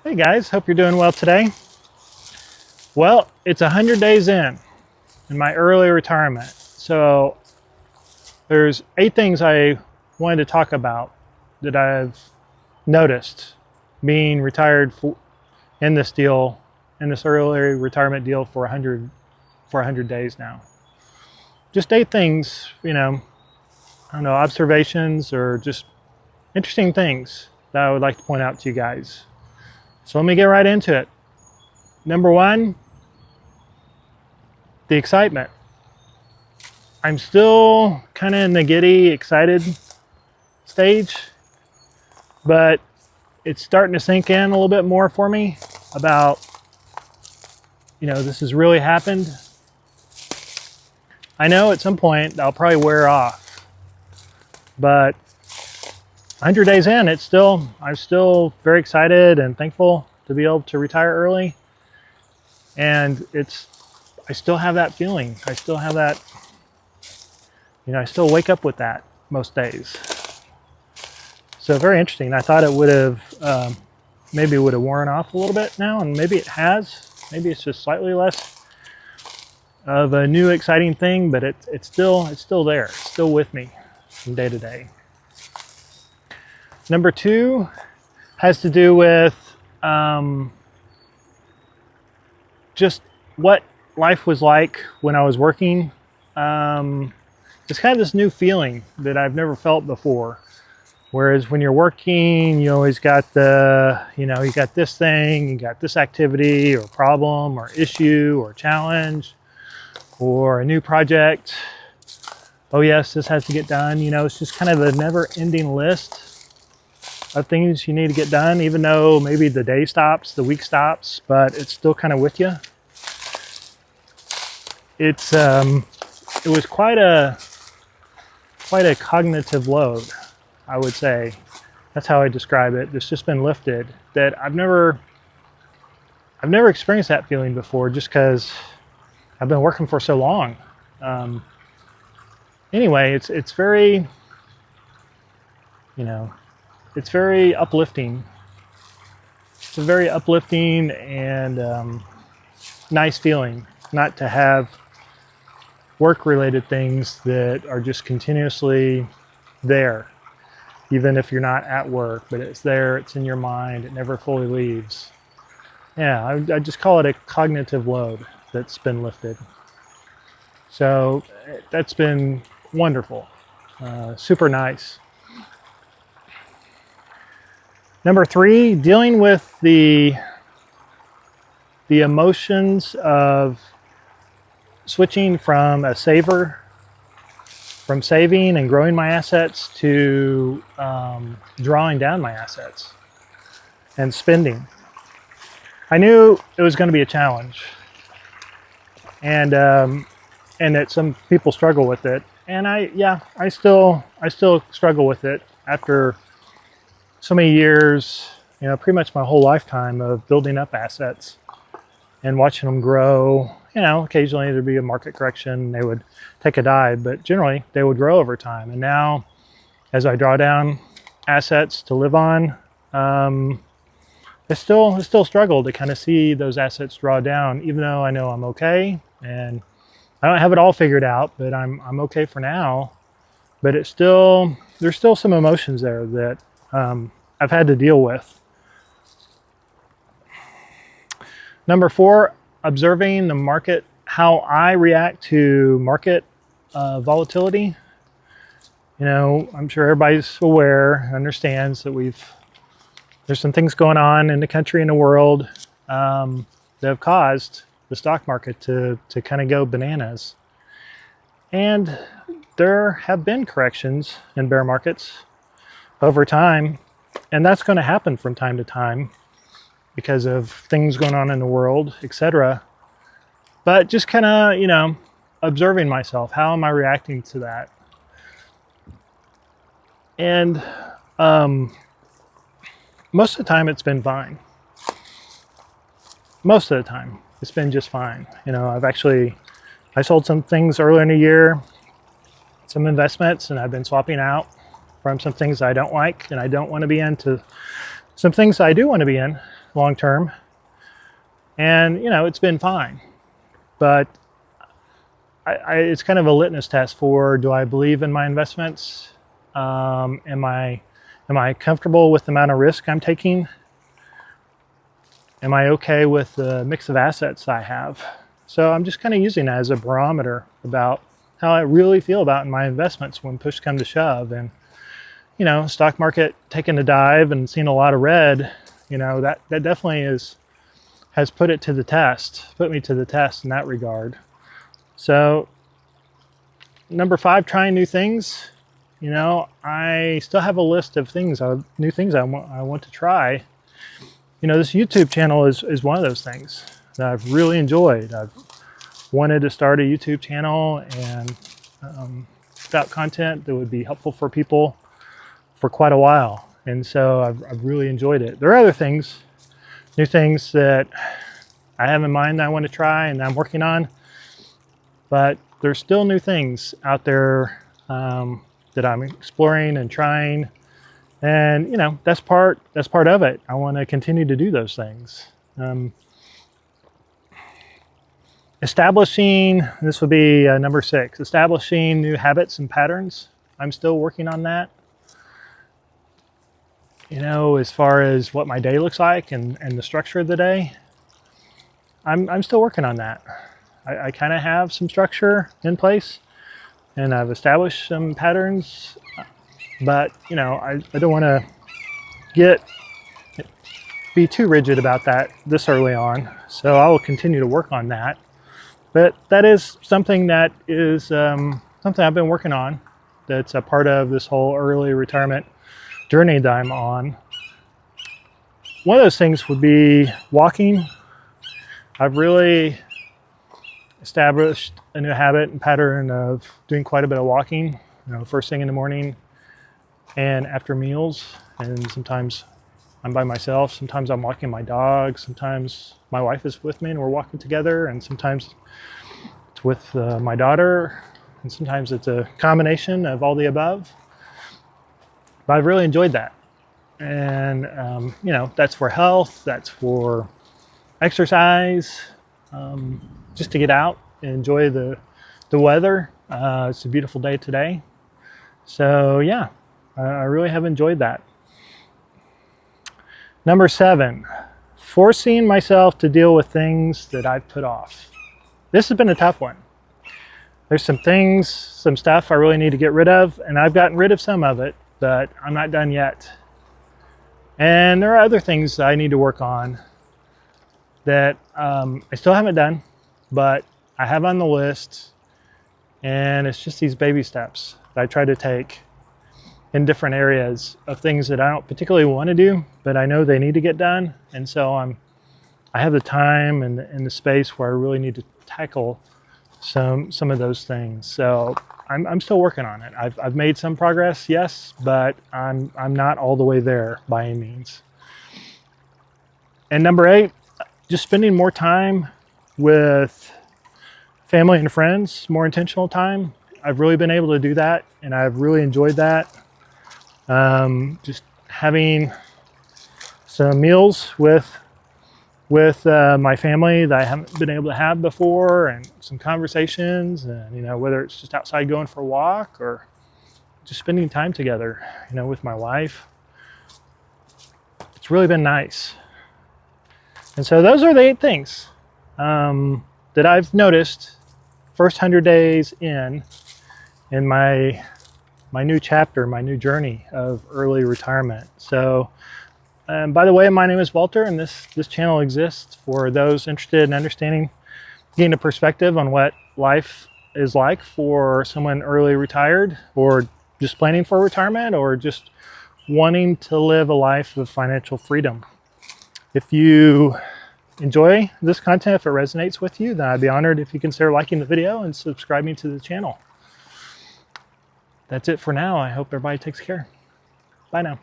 Hey guys, hope you're doing well today. Well, it's 100 days in my early retirement. So there's 8 things I wanted to talk about that I've noticed being retired in this deal, in this early retirement deal for 100 days now. Just 8 things, I don't know, observations or just interesting things that I would like to point out to you guys. So let me get right into it. Number 1, the excitement. I'm still kind of in the giddy, excited stage, but it's starting to sink in a little bit more for me about, this has really happened. I know at some point I'll probably wear off, but 100 days in, I'm still very excited and thankful to be able to retire early. And I still have that feeling. I still have that, I still wake up with that most days. So very interesting. I thought it would have, maybe it would have worn off a little bit now, and maybe it has. Maybe it's just slightly less of a new exciting thing, but it's still there. It's still with me from day to day. Number 2 has to do with just what life was like when I was working. It's kind of this new feeling that I've never felt before. Whereas when you're working, you always got you got this thing, you got this activity or problem or issue or challenge or a new project. Oh yes, this has to get done. It's just kind of a never-ending list of things you need to get done, even though maybe the day stops, the week stops, but it's still kind of with you. It was quite a cognitive load, I would say. That's how I describe it. It's just been lifted. That I've never experienced that feeling before, just because I've been working for so long. Anyway, it's very, it's very uplifting. It's a very uplifting and nice feeling not to have work-related things that are just continuously there, even if you're not at work, but it's there, it's in your mind, it never fully leaves. Yeah, I just call it a cognitive load that's been lifted. So that's been wonderful, super nice. Number 3, dealing with the emotions of switching from a saver, from saving and growing my assets to drawing down my assets and spending. I knew it was going to be a challenge, and that some people struggle with it, and I still struggle with it after so many years, pretty much my whole lifetime of building up assets and watching them grow. Occasionally there'd be a market correction, they would take a dive, but generally they would grow over time. And now, as I draw down assets to live on, I still struggle to kind of see those assets draw down, even though I know I'm okay and I don't have it all figured out, but I'm okay for now. But there's still some emotions there that I've had to deal with. Number 4, observing the market, how I react to market volatility. I'm sure everybody's aware, understands that there's some things going on in the country and the world that have caused the stock market to kind of go bananas. And there have been corrections in bear markets over time, and that's going to happen from time to time because of things going on in the world, etc. But just kind of, observing myself, how am I reacting to that? And most of the time it's been fine. Most of the time it's been just fine. I sold some things earlier in the year, some investments, and I've been swapping out from some things I don't like and I don't want to be in to some things I do want to be in long term. And, you know, it's been fine. But it's kind of a litmus test for, do I believe in my investments? Am I comfortable with the amount of risk I'm taking? Am I okay with the mix of assets I have? So I'm just kind of using that as a barometer about how I really feel about my investments when push comes to shove. And, you know, stock market taking a dive and seeing a lot of red, you know, that definitely has put me to the test in that regard. So number 5, trying new things. You know, I still have a list of new things I want to try. You know, this YouTube channel is one of those things that I've really enjoyed. I've wanted to start a YouTube channel and put out content that would be helpful for people for quite a while. And so I've really enjoyed it. There are other things, new things that I have in mind that I want to try and I'm working on, but there's still new things out there that I'm exploring and trying. And, you know, that's part of it. I want to continue to do those things. Establishing, this would be number 6, establishing new habits and patterns. I'm still working on that. You know, as far as what my day looks like and the structure of the day, I'm still working on that. I kind of have some structure in place and I've established some patterns, but, you know, I don't want to be too rigid about that this early on. So I will continue to work on that. But that is something that is something I've been working on. That's a part of this whole early retirement journey that I'm on. One of those things would be walking. I've really established a new habit and pattern of doing quite a bit of walking, you know, first thing in the morning and after meals. And sometimes I'm by myself, sometimes I'm walking my dog, sometimes my wife is with me and we're walking together, and sometimes it's with my daughter, and sometimes it's a combination of all the above. But I've really enjoyed that. And, you know, that's for health, that's for exercise, just to get out and enjoy the weather. It's a beautiful day today. So yeah, I really have enjoyed that. Number 7, forcing myself to deal with things that I've put off. This has been a tough one. There's some stuff I really need to get rid of, and I've gotten rid of some of it, but I'm not done yet. And there are other things I need to work on that I still haven't done, but I have on the list, and it's just these baby steps that I try to take in different areas of things that I don't particularly want to do, but I know they need to get done. And so I have the time and the space where I really need to tackle some of those things. So I'm still working on it. I've made some progress, yes, but I'm not all the way there by any means. And number 8, just spending more time with family and friends, more intentional time. I've really been able to do that, and I've really enjoyed that. Just having some meals with my family that I haven't been able to have before, and some conversations, and, you know, whether it's just outside going for a walk or just spending time together, you know, with my wife. It's really been nice. And so those are the 8 things that I've noticed first 100 days in my new chapter, my new journey of early retirement. So, by the way, my name is Walter, and this channel exists for those interested in understanding, getting a perspective on what life is like for someone early retired, or just planning for retirement, or just wanting to live a life of financial freedom. If you enjoy this content, if it resonates with you, then I'd be honored if you consider liking the video and subscribing to the channel. That's it for now. I hope everybody takes care. Bye now.